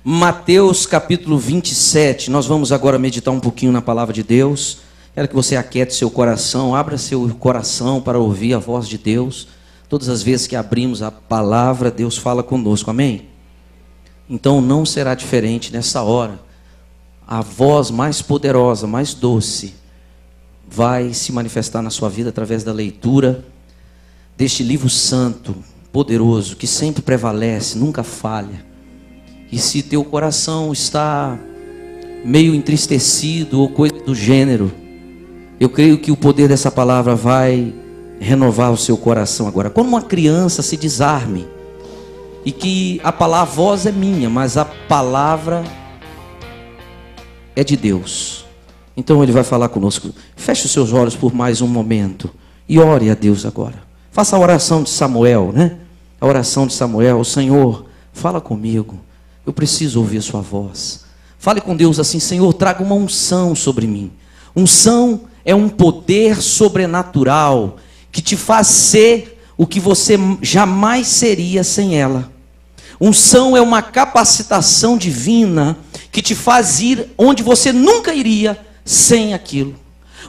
Mateus capítulo 27, nós vamos agora meditar um pouquinho na palavra de Deus. Quero que você aquiete seu coração, abra seu coração para ouvir a voz de Deus. Todas as vezes que abrimos a palavra, Deus fala conosco, amém? Então não será diferente nessa hora. A voz mais poderosa, mais doce, vai se manifestar na sua vida através da leitura deste livro santo, poderoso, que sempre prevalece, nunca falha. E se teu coração está meio entristecido ou coisa do gênero, eu creio que o poder dessa palavra vai renovar o seu coração agora. Como uma criança se desarme, e que a palavra, a voz é minha, mas a palavra é de Deus. Então Ele vai falar conosco. Feche os seus olhos por mais um momento e ore a Deus agora. Faça a oração de Samuel, né? A oração de Samuel. Senhor, fala comigo. Eu preciso ouvir a sua voz. Fale com Deus assim: Senhor, traga uma unção sobre mim. Unção é um poder sobrenatural que te faz ser o que você jamais seria sem ela. Unção é uma capacitação divina que te faz ir onde você nunca iria sem aquilo.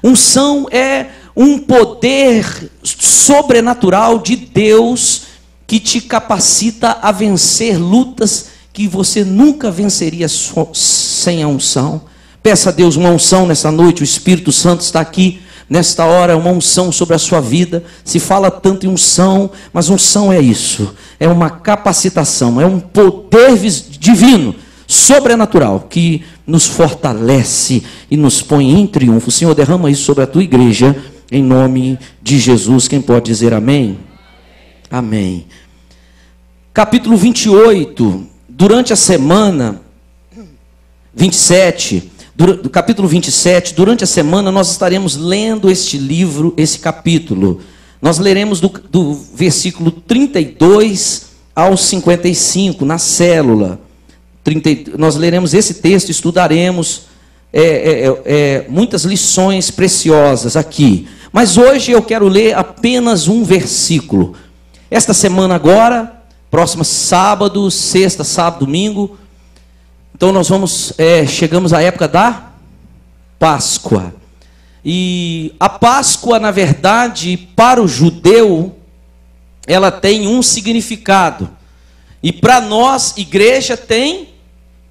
Unção é um poder sobrenatural de Deus que te capacita a vencer lutas que você nunca venceria sem a unção. Peça a Deus uma unção nessa noite. O Espírito Santo está aqui nesta hora, uma unção sobre a sua vida. Se fala tanto em unção, mas unção é isso, é uma capacitação, é um poder divino, sobrenatural, que nos fortalece e nos põe em triunfo. Senhor, derrama isso sobre a tua igreja, em nome de Jesus. Quem pode dizer amém? Amém. Capítulo 28, durante a semana 27, do capítulo 27, durante a semana nós estaremos lendo este livro, esse capítulo. Nós leremos do versículo 32 ao 55, na célula. Nós leremos esse texto, estudaremos muitas lições preciosas aqui. Mas hoje eu quero ler apenas um versículo. Esta semana agora, próximo sábado, sexta, sábado, domingo, então nós chegamos à época da Páscoa. E a Páscoa, na verdade, para o judeu, ela tem um significado. E para nós, igreja, tem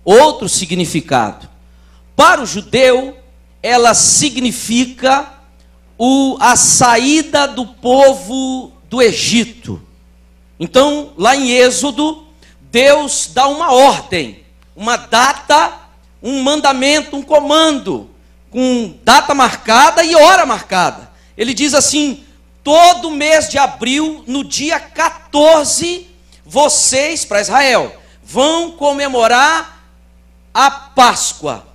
outro significado. Para o judeu, ela significa a saída do povo do Egito. Então, lá em Êxodo, Deus dá uma ordem, uma data, um mandamento, um comando, com data marcada e hora marcada. Ele diz assim: todo mês de abril, no dia 14, vocês, para Israel, vão comemorar a Páscoa.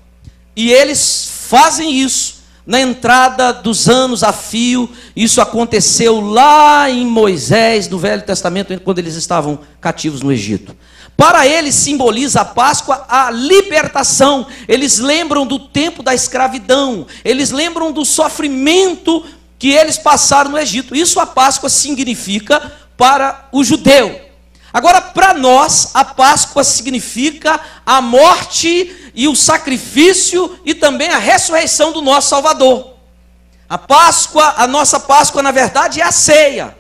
E eles fazem isso na entrada dos anos a fio. Isso aconteceu lá em Moisés, no Velho Testamento, quando eles estavam cativos no Egito. Para eles simboliza a Páscoa a libertação. Eles lembram do tempo da escravidão. Eles lembram do sofrimento que eles passaram no Egito. Isso a Páscoa significa para o judeu. Agora, para nós, a Páscoa significa a morte e o sacrifício e também a ressurreição do nosso Salvador. A Páscoa, a nossa Páscoa, na verdade, é a ceia.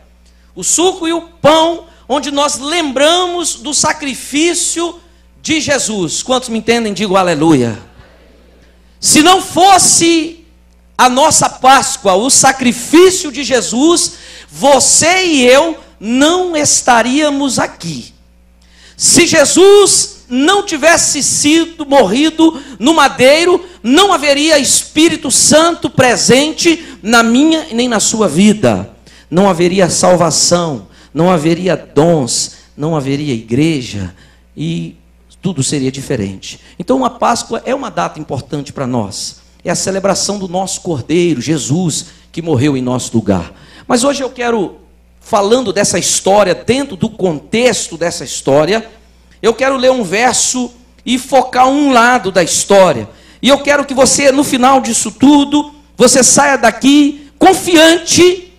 O suco e o pão, onde nós lembramos do sacrifício de Jesus. Quantos me entendem? Digo aleluia. Se não fosse a nossa Páscoa, o sacrifício de Jesus, você e eu não estaríamos aqui. Se Jesus não tivesse morrido no madeiro, não haveria Espírito Santo presente na minha nem na sua vida. Não haveria salvação, não haveria dons, não haveria igreja e tudo seria diferente. Então a Páscoa é uma data importante para nós. É a celebração do nosso Cordeiro, Jesus, que morreu em nosso lugar. Mas hoje eu quero, falando dessa história, dentro do contexto dessa história, eu quero ler um verso e focar um lado da história. E eu quero que você, no final disso tudo, você saia daqui confiante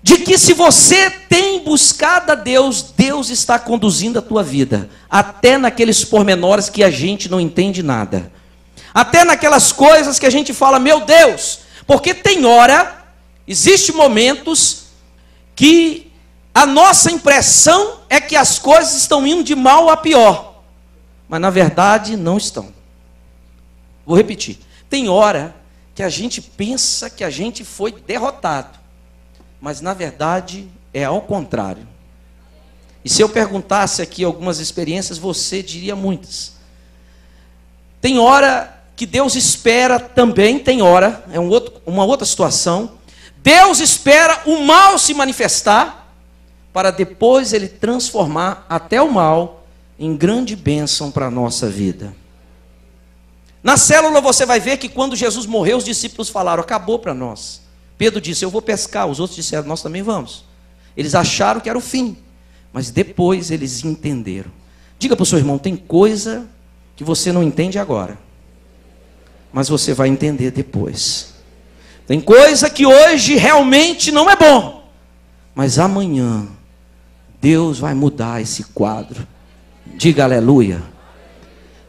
de que se você tem buscado a Deus, Deus está conduzindo a tua vida, até naqueles pormenores que a gente não entende nada, até naquelas coisas que a gente fala, meu Deus, porque tem hora, existem momentos que a nossa impressão é que as coisas estão indo de mal a pior, mas na verdade não estão. Vou repetir, tem hora que a gente pensa que a gente foi derrotado, mas na verdade é ao contrário. E se eu perguntasse aqui algumas experiências, você diria muitas. Tem hora que Deus espera também, tem hora, é uma outra situação, Deus espera o mal se manifestar, para depois Ele transformar até o mal em grande bênção para a nossa vida. Na célula você vai ver que quando Jesus morreu, os discípulos falaram, acabou para nós. Pedro disse, eu vou pescar. Os outros disseram, nós também vamos. Eles acharam que era o fim, mas depois eles entenderam. Diga para o seu irmão, tem coisa que você não entende agora, mas você vai entender depois. Tem coisa que hoje realmente não é bom, mas amanhã Deus vai mudar esse quadro. Diga aleluia.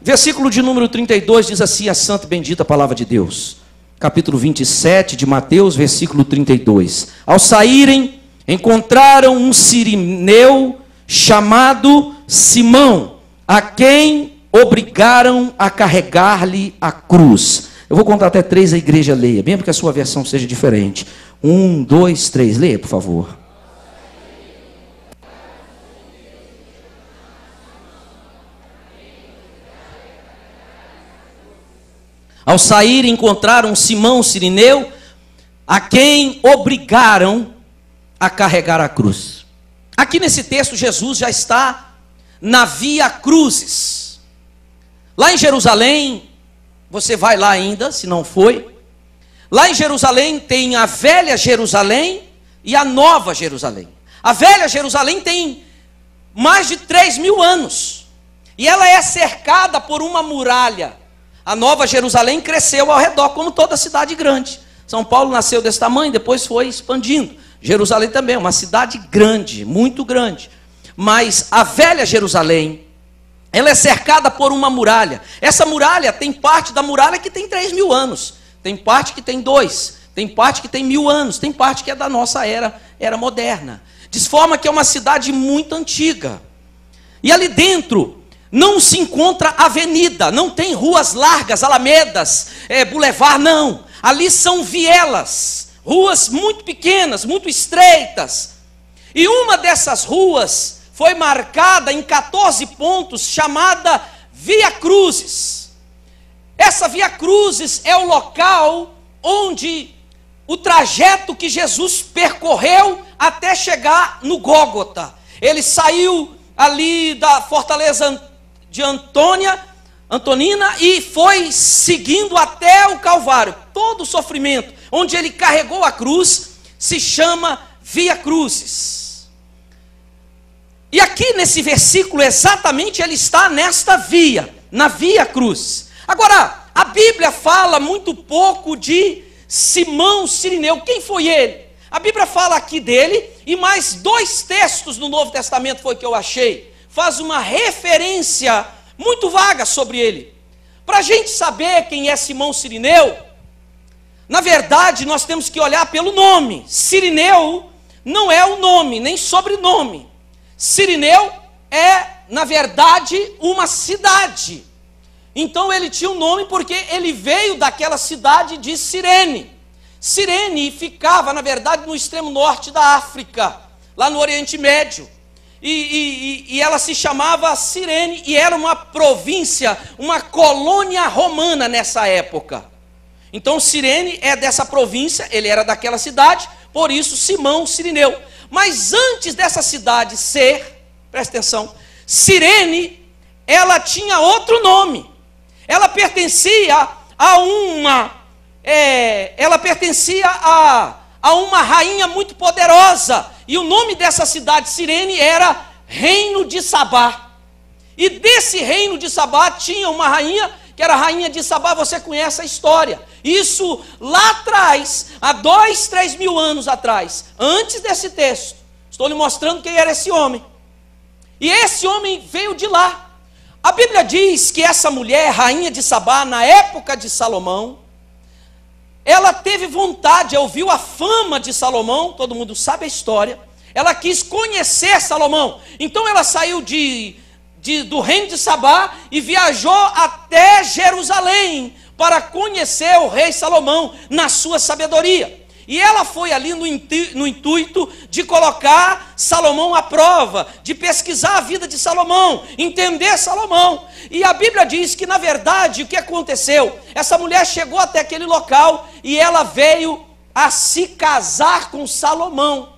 Versículo de número 32 diz assim, a santa e bendita palavra de Deus. Capítulo 27 de Mateus, versículo 32. Ao saírem, encontraram um sirineu chamado Simão, a quem obrigaram a carregar-lhe a cruz. Eu vou contar até 3, a igreja leia, mesmo que a sua versão seja diferente. 1, 2, 3, leia por favor. Ao sair, encontraram Simão sirineu, a quem obrigaram a carregar a cruz. Aqui nesse texto, Jesus já está na Via Crucis. Lá em Jerusalém, você vai lá ainda, se não foi. Lá em Jerusalém tem a velha Jerusalém e a nova Jerusalém. A velha Jerusalém tem mais de 3.000 anos. E ela é cercada por uma muralha. A nova Jerusalém cresceu ao redor, como toda cidade grande. São Paulo nasceu desse tamanho, depois foi expandindo. Jerusalém também é uma cidade grande, muito grande. Mas a velha Jerusalém, ela é cercada por uma muralha. Essa muralha, tem parte da muralha que tem 3.000 anos. Tem parte que tem 2. Tem parte que tem 1.000 anos. Tem parte que é da nossa era moderna. De forma que é uma cidade muito antiga. E ali dentro não se encontra avenida, não tem ruas largas, alamedas, boulevard, não. Ali são vielas, ruas muito pequenas, muito estreitas. E uma dessas ruas foi marcada em 14 pontos, chamada Via Crucis. Essa Via Crucis é o local onde o trajeto que Jesus percorreu até chegar no Gólgota. Ele saiu ali da fortaleza de Antonina e foi seguindo até o Calvário. Todo o sofrimento onde ele carregou a cruz se chama Via Crucis. E aqui nesse versículo exatamente ele está nesta via, na Via Crucis. Agora, a Bíblia fala muito pouco de Simão sirineu. Quem foi ele? A Bíblia fala aqui dele e mais 2 textos no Novo Testamento foi que eu achei. Faz uma referência muito vaga sobre ele. Para a gente saber quem é Simão sirineu, na verdade nós temos que olhar pelo nome. Sirineu não é o nome, nem sobrenome. Sirineu é, na verdade, uma cidade. Então ele tinha um nome porque ele veio daquela cidade de Cirene. Cirene ficava, na verdade, no extremo norte da África, lá no Oriente Médio. E ela se chamava Cirene e era uma província, uma colônia romana nessa época. Então Cirene é dessa província, ele era daquela cidade, por isso Simão sirineu. Mas antes dessa cidade ser, presta atenção, Cirene, ela tinha outro nome. Ela pertencia a uma rainha muito poderosa. E o nome dessa cidade, Cirene, era Reino de Sabá. E desse Reino de Sabá tinha uma rainha, que era a rainha de Sabá, você conhece a história. Isso lá atrás, há 2, 3 mil anos atrás, antes desse texto, estou lhe mostrando quem era esse homem. E esse homem veio de lá. A Bíblia diz que essa mulher, rainha de Sabá, na época de Salomão, ela teve vontade, ouviu a fama de Salomão, todo mundo sabe a história, ela quis conhecer Salomão. Então ela saiu do reino de Sabá e viajou até Jerusalém para conhecer o rei Salomão na sua sabedoria. E ela foi ali no intuito de colocar Salomão à prova, de pesquisar a vida de Salomão, entender Salomão. E a Bíblia diz que, na verdade, o que aconteceu? Essa mulher chegou até aquele local e ela veio a se casar com Salomão.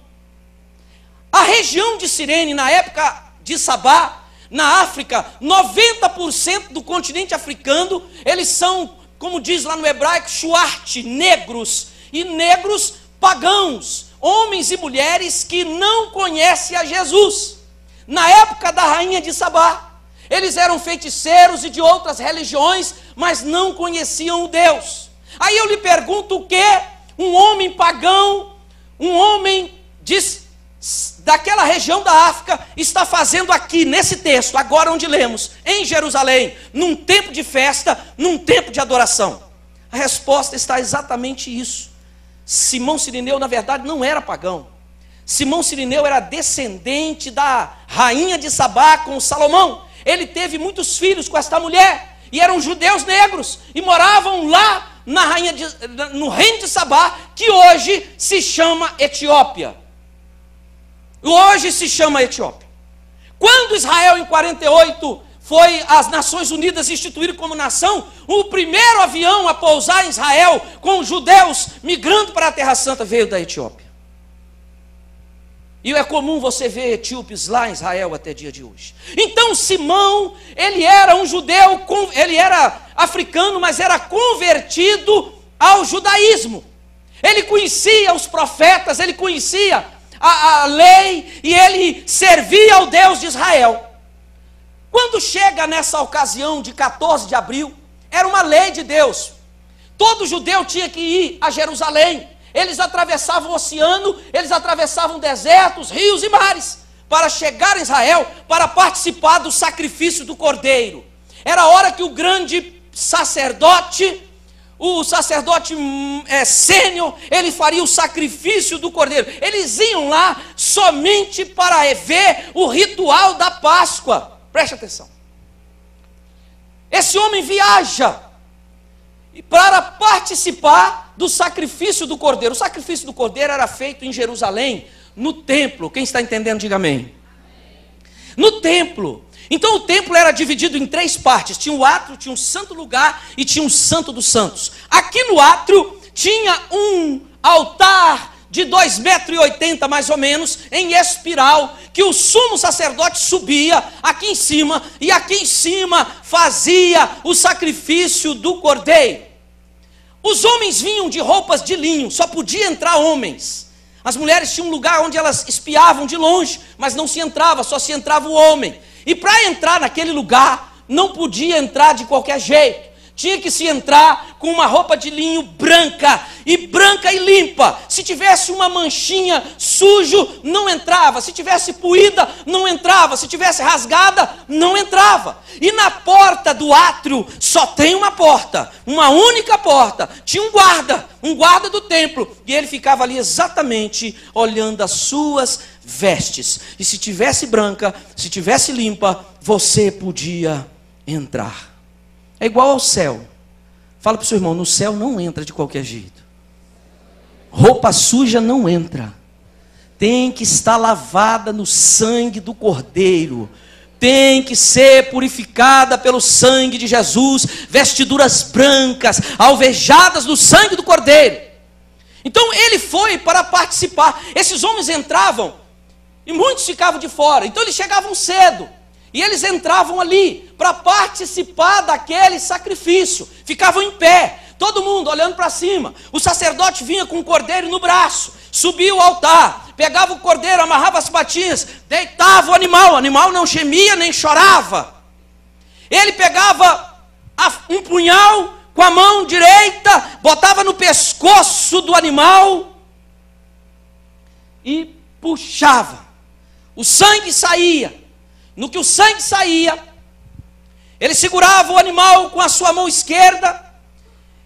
A região de Cirene, na época de Sabá, na África, 90% do continente africano, eles são, como diz lá no hebraico, shuart, negros, e negros pagãos, homens e mulheres que não conhecem a Jesus. Na época da rainha de Sabá, eles eram feiticeiros e de outras religiões, mas não conheciam o Deus. Aí eu lhe pergunto o que um homem pagão, um homem daquela região da África está fazendo aqui nesse texto, agora onde lemos, em Jerusalém, num tempo de festa, num tempo de adoração. A resposta está exatamente isso. Simão Cireneu, na verdade, não era pagão. Simão Cireneu era descendente da rainha de Sabá com Salomão. Ele teve muitos filhos com esta mulher, e eram judeus negros, e moravam lá no reino de Sabá, que hoje se chama Etiópia. Hoje se chama Etiópia. Quando Israel, em 48, foi as Nações Unidas instituídas como nação, o primeiro avião a pousar em Israel, com judeus migrando para a Terra Santa, veio da Etiópia. E é comum você ver etíopes lá em Israel até dia de hoje. Então Simão, ele era um judeu, ele era africano, mas era convertido ao judaísmo. Ele conhecia os profetas, ele conhecia a lei, e ele servia ao Deus de Israel. Quando chega nessa ocasião de 14 de abril, era uma lei de Deus. Todo judeu tinha que ir a Jerusalém. Eles atravessavam o oceano, eles atravessavam desertos, rios e mares, para chegar em Israel, para participar do sacrifício do cordeiro. Era a hora que o grande sacerdote, sênior, ele faria o sacrifício do cordeiro. Eles iam lá somente para ver o ritual da Páscoa. Preste atenção. Esse homem viaja para participar do sacrifício do cordeiro. O sacrifício do cordeiro era feito em Jerusalém, no templo. Quem está entendendo, diga amém. No templo. Então o templo era dividido em 3 partes. Tinha o átrio, tinha um santo lugar e tinha um santo dos santos. Aqui no átrio tinha um altar de 2,80 metros mais ou menos, em espiral, que o sumo sacerdote subia aqui em cima, e aqui em cima fazia o sacrifício do cordeiro. Os homens vinham de roupas de linho, só podia entrar homens. As mulheres tinham um lugar onde elas espiavam de longe, mas não se entrava, só se entrava o homem. E para entrar naquele lugar, não podia entrar de qualquer jeito. Tinha que se entrar com uma roupa de linho branca e limpa. Se tivesse uma manchinha, sujo, não entrava. Se tivesse poída, não entrava. Se tivesse rasgada, não entrava. E na porta do átrio, só tem uma porta, uma única porta. Tinha um guarda do templo. E ele ficava ali exatamente olhando as suas vestes. E se tivesse branca, se tivesse limpa, você podia entrar. É igual ao céu. Fala para o seu irmão, no céu não entra de qualquer jeito. Roupa suja não entra. Tem que estar lavada no sangue do Cordeiro. Tem que ser purificada pelo sangue de Jesus. Vestiduras brancas, alvejadas no sangue do Cordeiro. Então ele foi para participar. Esses homens entravam e muitos ficavam de fora. Então eles chegavam cedo. E eles entravam ali para participar daquele sacrifício. Ficavam em pé, todo mundo olhando para cima. O sacerdote vinha com o cordeiro no braço, subia o altar, pegava o cordeiro, amarrava as patinhas, deitava o animal não gemia nem chorava. Ele pegava um punhal com a mão direita, botava no pescoço do animal e puxava. O sangue saía. No que o sangue saía, ele segurava o animal com a sua mão esquerda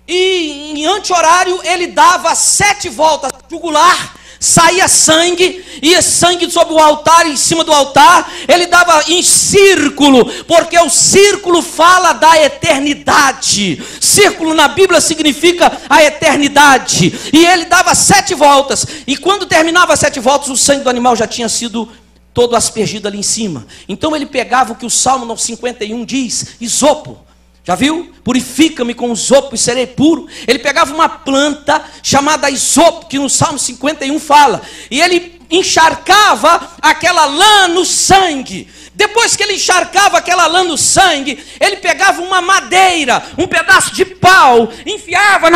e em anti-horário ele dava 7 voltas jugular, saía sangue, ia sangue sobre o altar, em cima do altar, ele dava em círculo, porque o círculo fala da eternidade. Círculo na Bíblia significa a eternidade. E ele dava 7 voltas, e quando terminava as 7 voltas, o sangue do animal já tinha sido todo aspergido ali em cima. Então ele pegava o que o Salmo 51 diz, isopo. Já viu? Purifica-me com isopo e serei puro. Ele pegava uma planta chamada isopo, que no Salmo 51 fala, e ele encharcava aquela lã no sangue. Depois que ele encharcava aquela lã no sangue, ele pegava uma madeira, um pedaço de pau, enfiava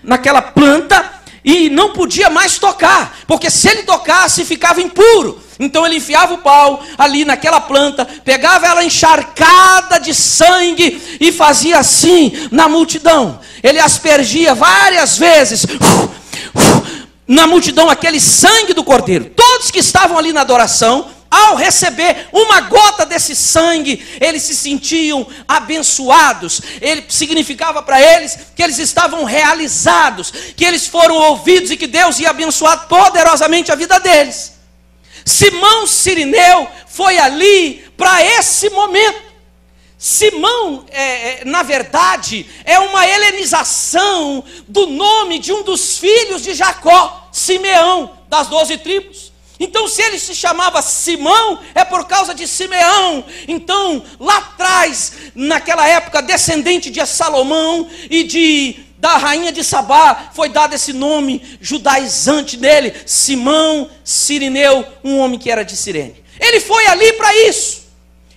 naquela planta e não podia mais tocar, porque se ele tocasse ficava impuro. Então ele enfiava o pau ali naquela planta, pegava ela encharcada de sangue e fazia assim na multidão. Ele aspergia várias vezes na multidão aquele sangue do cordeiro. Todos que estavam ali na adoração, ao receber uma gota desse sangue, eles se sentiam abençoados. Ele significava para eles que eles estavam realizados, que eles foram ouvidos e que Deus ia abençoar poderosamente a vida deles. Simão Cirineu foi ali para esse momento. Simão, na verdade, é uma helenização do nome de um dos filhos de Jacó, Simeão, das 12 tribos. Então, se ele se chamava Simão, é por causa de Simeão. Então, lá atrás, naquela época, descendente de Salomão e da rainha de Sabá, foi dado esse nome judaizante dele, Simão Cirineu, um homem que era de Cirene. Ele foi ali para isso.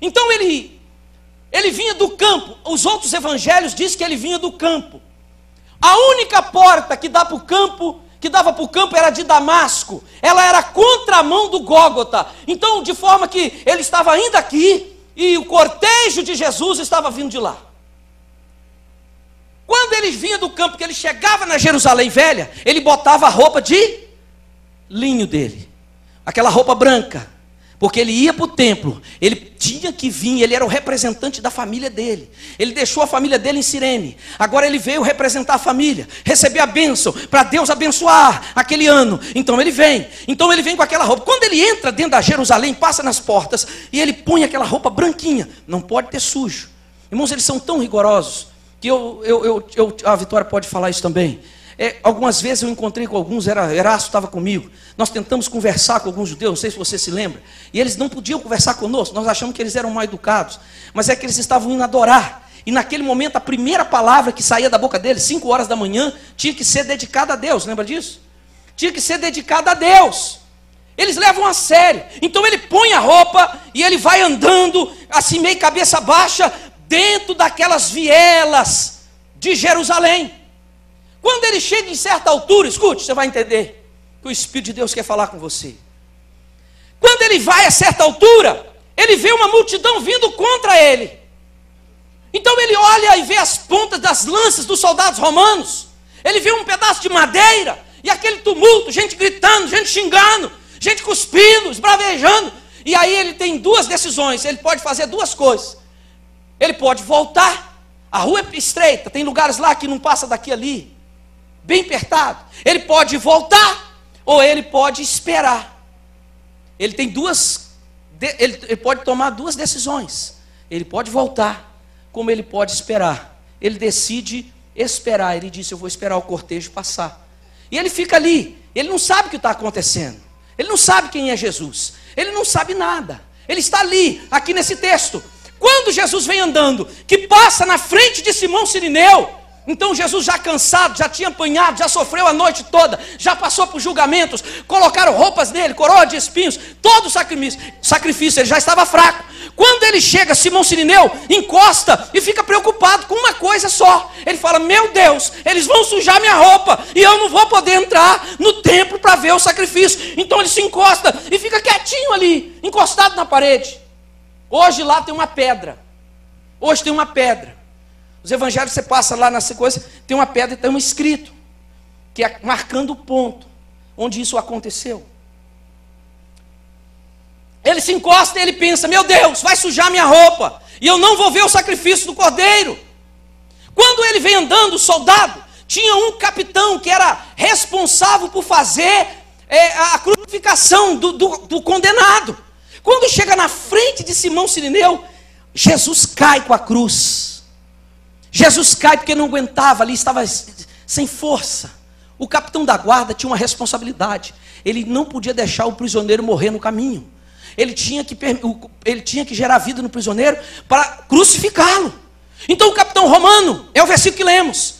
Então ele vinha do campo. Os outros evangelhos dizem que ele vinha do campo. A única porta que dava para o campo era de Damasco. Ela era contramão do Gólgota. Então, de forma que ele estava ainda aqui e o cortejo de Jesus estava vindo de lá. Quando ele vinha do campo, que ele chegava na Jerusalém Velha, ele botava a roupa de linho dele, aquela roupa branca, porque ele ia para o templo, ele tinha que vir, ele era o representante da família dele, ele deixou a família dele em Cirene, agora ele veio representar a família, receber a bênção, para Deus abençoar aquele ano. Então ele vem com aquela roupa. Quando ele entra dentro da Jerusalém, passa nas portas, e ele põe aquela roupa branquinha, não pode ter sujo. Irmãos, eles são tão rigorosos, que a Vitória pode falar isso também. Algumas vezes eu encontrei com alguns, Erasto estava comigo, nós tentamos conversar com alguns judeus, não sei se você se lembra, e eles não podiam conversar conosco, nós achamos que eles eram mal educados, mas é que eles estavam indo adorar, e naquele momento a primeira palavra que saía da boca deles, 5 horas da manhã, tinha que ser dedicada a Deus, lembra disso? Tinha que ser dedicada a Deus. Eles levam a sério. Então ele põe a roupa e ele vai andando, assim meio cabeça baixa, dentro daquelas vielas de Jerusalém. Quando ele chega em certa altura, escute, você vai entender que o Espírito de Deus quer falar com você. Quando ele vai a certa altura, ele vê uma multidão vindo contra ele. Então ele olha e vê as pontas das lanças dos soldados romanos. Ele vê um pedaço de madeira e aquele tumulto, gente gritando, gente xingando, gente cuspindo, esbravejando. E aí ele tem 2 decisões, ele pode fazer 2 coisas. Ele pode voltar, a rua é estreita, tem lugares lá que não passa daqui ali, bem apertado. Ele pode voltar, ou ele pode esperar. Ele tem ele pode tomar 2 decisões. Ele pode voltar, como ele pode esperar. Ele decide esperar, ele disse, eu vou esperar o cortejo passar. E ele fica ali, ele não sabe o que está acontecendo, ele não sabe quem é Jesus, ele não sabe nada, ele está ali, aqui nesse texto. Quando Jesus vem andando, que passa na frente de Simão Cirineu, então Jesus já cansado, já tinha apanhado, já sofreu a noite toda, já passou por julgamentos, colocaram roupas nele, coroa de espinhos, todo sacrifício, ele já estava fraco. Quando ele chega, Simão Cirineu encosta e fica preocupado com uma coisa só. Ele fala, meu Deus, eles vão sujar minha roupa e eu não vou poder entrar no templo para ver o sacrifício. Então ele se encosta e fica quietinho ali, encostado na parede. Hoje lá tem uma pedra. Hoje tem uma pedra. Os evangelhos você passa lá na sequência, tem uma pedra e tem um escrito, que é marcando o ponto onde isso aconteceu. Ele se encosta e ele pensa: meu Deus, vai sujar minha roupa, e eu não vou ver o sacrifício do cordeiro. Quando ele vem andando, o soldado, tinha um capitão que era responsável por fazer a crucificação do condenado. Quando chega na frente de Simão Cirineu, Jesus cai com a cruz. Jesus cai porque não aguentava ali, estava sem força. O capitão da guarda tinha uma responsabilidade. Ele não podia deixar o prisioneiro morrer no caminho. Ele tinha que gerar vida no prisioneiro para crucificá-lo. Então o capitão romano, é o versículo que lemos,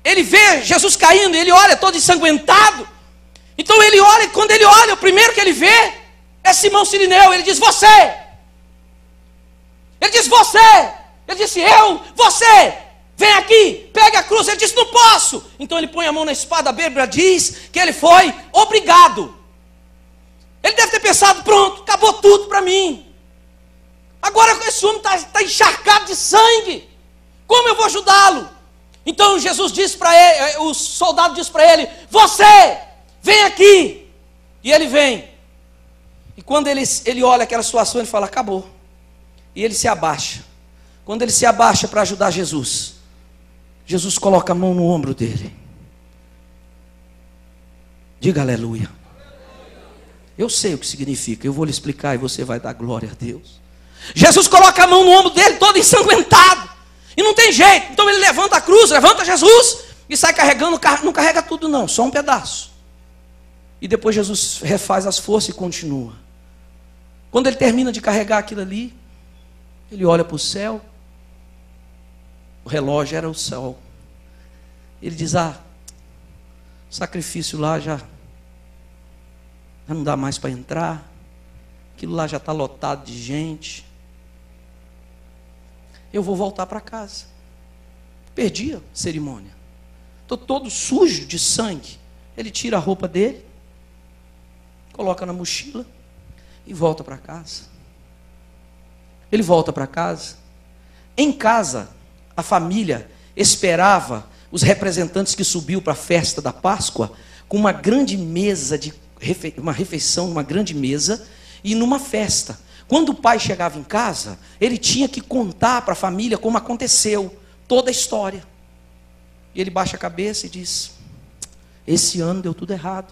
ele vê Jesus caindo, ele olha todo ensanguentado. Então ele olha, e quando ele olha, o primeiro que ele vê é Simão Cirineu. Ele diz: você. Ele diz: você. Ele disse: você. Vem aqui, pega a cruz. Ele disse: não posso. Então ele põe a mão na espada. A Bíblia diz que ele foi obrigado. Ele deve ter pensado: pronto, acabou tudo para mim. Agora esse homem está encharcado de sangue. Como eu vou ajudá-lo? Então Jesus disse para ele, o soldado disse para ele: você, vem aqui. E ele vem. E quando ele olha aquela situação, ele fala: acabou. E ele se abaixa. Quando ele se abaixa para ajudar Jesus, Jesus coloca a mão no ombro dele. Diga aleluia. Eu sei o que significa, eu vou lhe explicar e você vai dar glória a Deus. Jesus coloca a mão no ombro dele, todo ensanguentado. E não tem jeito. Então ele levanta a cruz, levanta Jesus e sai carregando. Não carrega tudo não, só um pedaço. E depois Jesus refaz as forças e continua. Quando ele termina de carregar aquilo ali, ele olha para o céu. O relógio era o sol. Ele diz: o sacrifício lá já não dá mais para entrar. Aquilo lá já está lotado de gente. Eu vou voltar para casa. Perdi a cerimônia. Estou todo sujo de sangue. Ele tira a roupa dele, coloca na mochila e volta para casa. Ele volta para casa. Em casa, a família esperava os representantes que subiu para a festa da Páscoa com uma grande mesa, uma refeição, uma grande mesa e numa festa. Quando o pai chegava em casa, ele tinha que contar para a família como aconteceu, toda a história. E ele baixa a cabeça e diz: esse ano deu tudo errado.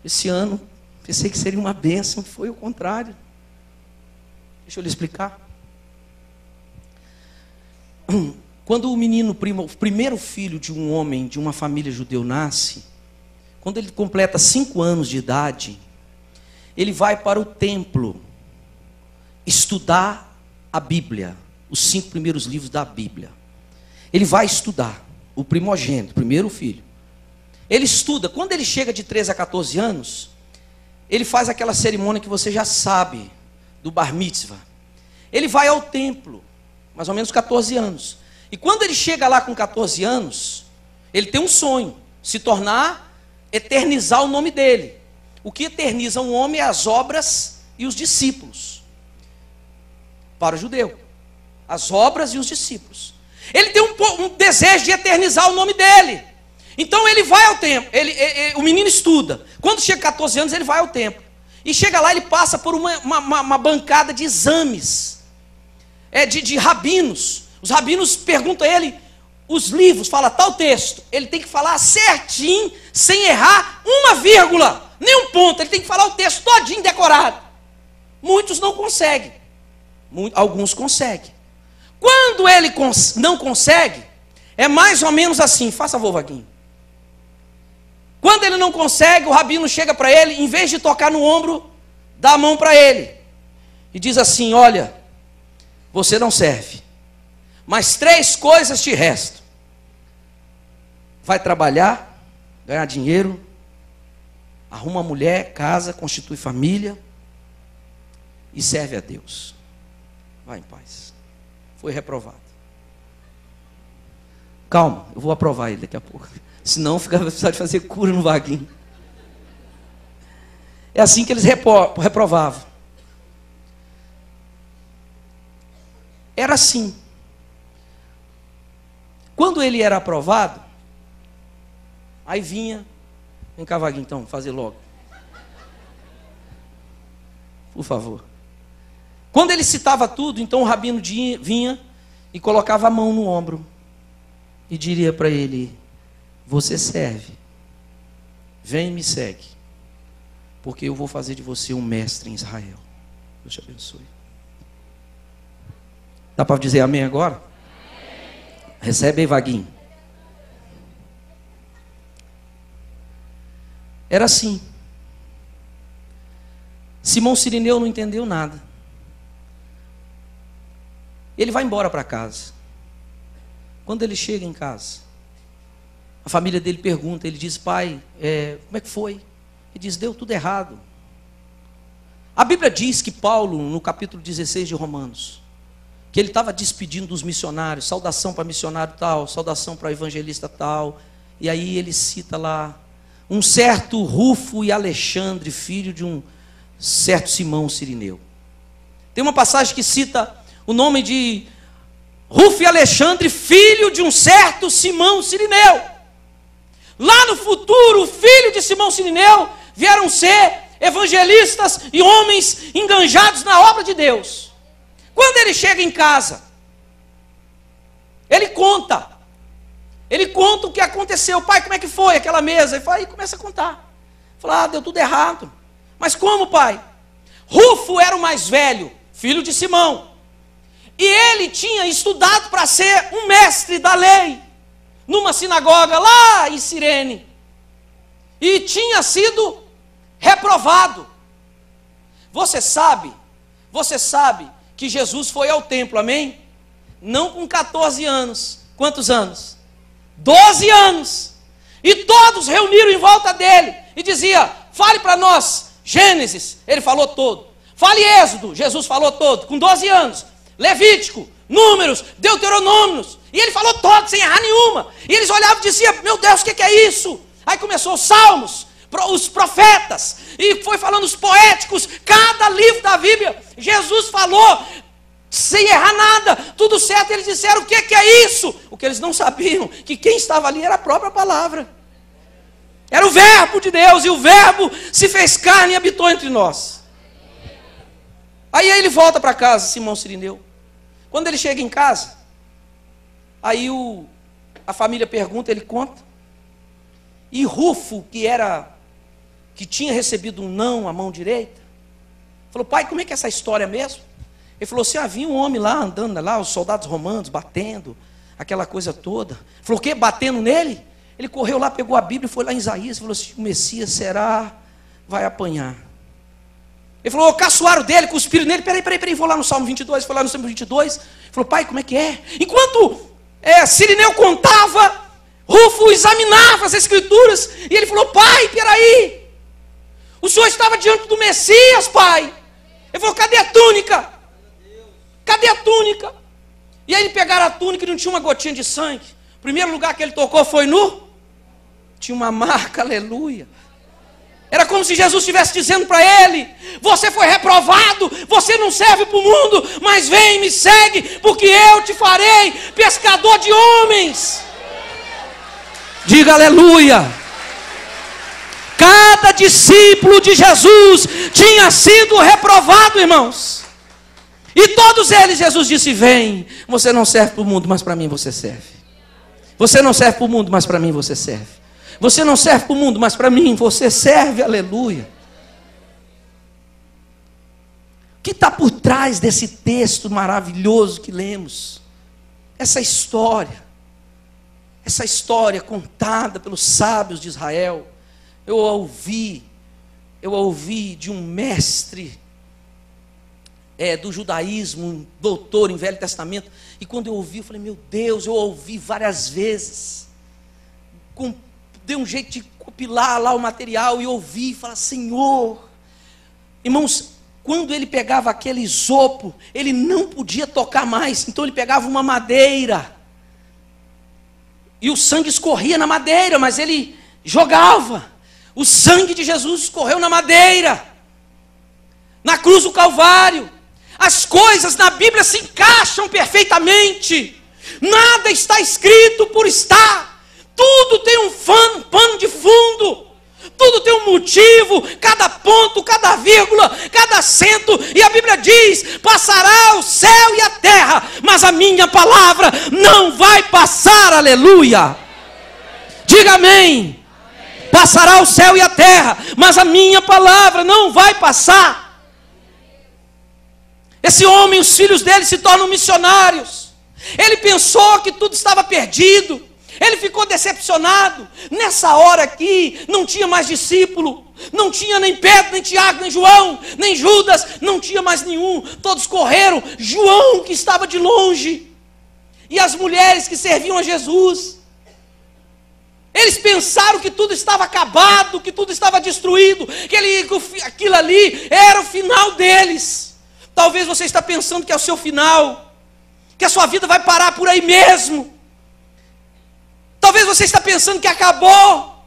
Esse ano, pensei que seria uma bênção, foi o contrário. Deixa eu lhe explicar. Quando o primeiro filho de um homem, de uma família judeu nasce, quando ele completa 5 anos de idade, ele vai para o templo estudar a Bíblia, os 5 primeiros livros da Bíblia. Ele vai estudar, o primogênito, o primeiro filho. Ele estuda. Quando ele chega de 13 a 14 anos, ele faz aquela cerimônia que você já sabe, do bar mitzvah. Ele vai ao templo, mais ou menos 14 anos. E quando ele chega lá com 14 anos, ele tem um sonho, se tornar, eternizar o nome dele. O que eterniza um homem é as obras e os discípulos. Para o judeu, as obras e os discípulos. Ele tem um desejo de eternizar o nome dele. Então ele vai ao templo, o menino estuda. Quando chega a 14 anos, ele vai ao templo. E chega lá, ele passa por uma bancada de exames, de rabinos. Os rabinos perguntam a ele os livros, fala tal texto. Ele tem que falar certinho, sem errar uma vírgula, nem um ponto. Ele tem que falar o texto todinho decorado. Muitos não conseguem, alguns conseguem. Quando ele não consegue, é mais ou menos assim. Faça favor, Vaguinho. Quando ele não consegue, o rabino chega para ele, em vez de tocar no ombro, dá a mão para ele e diz assim: olha, você não serve, mas 3 coisas te restam. Vai trabalhar, ganhar dinheiro, arruma mulher, casa, constitui família e serve a Deus. Vai em paz. Foi reprovado. Calma, eu vou aprovar ele daqui a pouco. Senão vai precisar de fazer cura no Vaguinho. É assim que eles reprovavam. era assim. Quando ele era aprovado, aí vinha, vem cá, Vaguinho, então, fazer logo. Por favor. Quando ele citava tudo, então o rabino vinha e colocava a mão no ombro e diria para ele: você serve, vem e me segue, porque eu vou fazer de você um mestre em Israel. Deus te abençoe. Dá para dizer amém agora? Amém. Recebe aí, Vaguinho. Era assim. Simão Cirineu não entendeu nada. Ele vai embora para casa. Quando ele chega em casa, a família dele pergunta, ele diz: pai, como é que foi? Ele diz: deu tudo errado. A Bíblia diz que Paulo, no capítulo 16 de Romanos, que ele estava despedindo dos missionários, saudação para missionário tal, saudação para evangelista tal, e aí ele cita lá, um certo Rufo e Alexandre, filho de um certo Simão Cirineu. Tem uma passagem que cita o nome de Rufo e Alexandre, filho de um certo Simão Cirineu. Lá no futuro, o filho de Simão Cirineu vieram ser evangelistas e homens enganjados na obra de Deus. Quando ele chega em casa, ele conta o que aconteceu. Pai, como é que foi aquela mesa? Ele fala, e começa a contar. Fala, deu tudo errado. Mas como, pai? Rufo era o mais velho, filho de Simão. E ele tinha estudado para ser um mestre da lei, numa sinagoga lá em Cirene. E tinha sido reprovado. Você sabe que Jesus foi ao templo, amém? Não com 14 anos. Quantos anos? 12 anos. E todos reuniram em volta dele e dizia: fale para nós, Gênesis, ele falou todo. Fale Êxodo, Jesus falou todo, com 12 anos. Levítico, Números, Deuteronômios. E ele falou todo, sem errar nenhuma. E eles olhavam e diziam: meu Deus, o que é isso? Aí começou os salmos, os profetas, e foi falando os poéticos, cada livro da Bíblia, Jesus falou, sem errar nada, tudo certo. Eles disseram: o que é isso? O que eles não sabiam, que quem estava ali era a própria palavra, era o verbo de Deus, e o verbo se fez carne e habitou entre nós. Aí ele volta para casa, Simão Cirineu. Quando ele chega em casa, aí a família pergunta, ele conta. E Rufo, que tinha recebido um não à mão direita, falou: pai, como é que é essa história mesmo? Ele falou assim: havia um homem lá andando lá, os soldados romanos batendo, aquela coisa toda. Ele falou: o quê? Batendo nele? Ele correu lá, pegou a Bíblia e foi lá em Isaías, falou assim: o Messias vai apanhar. Ele falou: caçoaram dele, cuspiram nele. Peraí, vou lá no Salmo 22, foi lá no Salmo 22. Ele falou: pai, como é que é? Enquanto Cirineu contava, Rufo examinava as escrituras, e ele falou: pai, peraí, o senhor estava diante do Messias, pai. Ele falou: cadê a túnica? Cadê a túnica? E aí ele pegaram a túnica e não tinha uma gotinha de sangue. O primeiro lugar que ele tocou foi tinha uma marca, aleluia. Era como se Jesus estivesse dizendo para ele: você foi reprovado, você não serve para o mundo, mas vem e me segue, porque eu te farei pescador de homens. Diga aleluia. Cada discípulo de Jesus tinha sido reprovado, irmãos. E todos eles, Jesus disse: vem, você não serve para o mundo, mas para mim você serve. Você não serve para o mundo, mas para mim você serve. Você não serve para o mundo, mas para mim você serve, aleluia. O que está por trás desse texto maravilhoso que lemos? Essa história contada pelos sábios de Israel. Eu ouvi de um mestre do judaísmo, um doutor em Velho Testamento, e quando eu ouvi, eu falei: meu Deus, eu ouvi várias vezes, dei um jeito de compilar lá o material, e ouvi e falar: Senhor, irmãos, quando ele pegava aquele isopo, ele não podia tocar mais, então ele pegava uma madeira, e o sangue escorria na madeira, mas ele jogava. O sangue de Jesus escorreu na madeira, na cruz do Calvário. As coisas na Bíblia se encaixam perfeitamente. Nada está escrito por estar. Tudo tem um pano de fundo. Tudo tem um motivo. Cada ponto, cada vírgula, cada acento. E a Bíblia diz: passará o céu e a terra, mas a minha palavra não vai passar. Aleluia. Diga amém. Passará o céu e a terra, mas a minha palavra não vai passar. Esse homem, os filhos dele se tornam missionários. Ele pensou que tudo estava perdido. Ele ficou decepcionado. Nessa hora aqui, não tinha mais discípulo. Não tinha nem Pedro, nem Tiago, nem João, nem Judas. Não tinha mais nenhum. Todos correram. João, que estava de longe. E as mulheres que serviam a Jesus. Eles pensaram que tudo estava acabado, que tudo estava destruído, que aquilo ali era o final deles. Talvez você está pensando que é o seu final, que a sua vida vai parar por aí mesmo. Talvez você está pensando que acabou,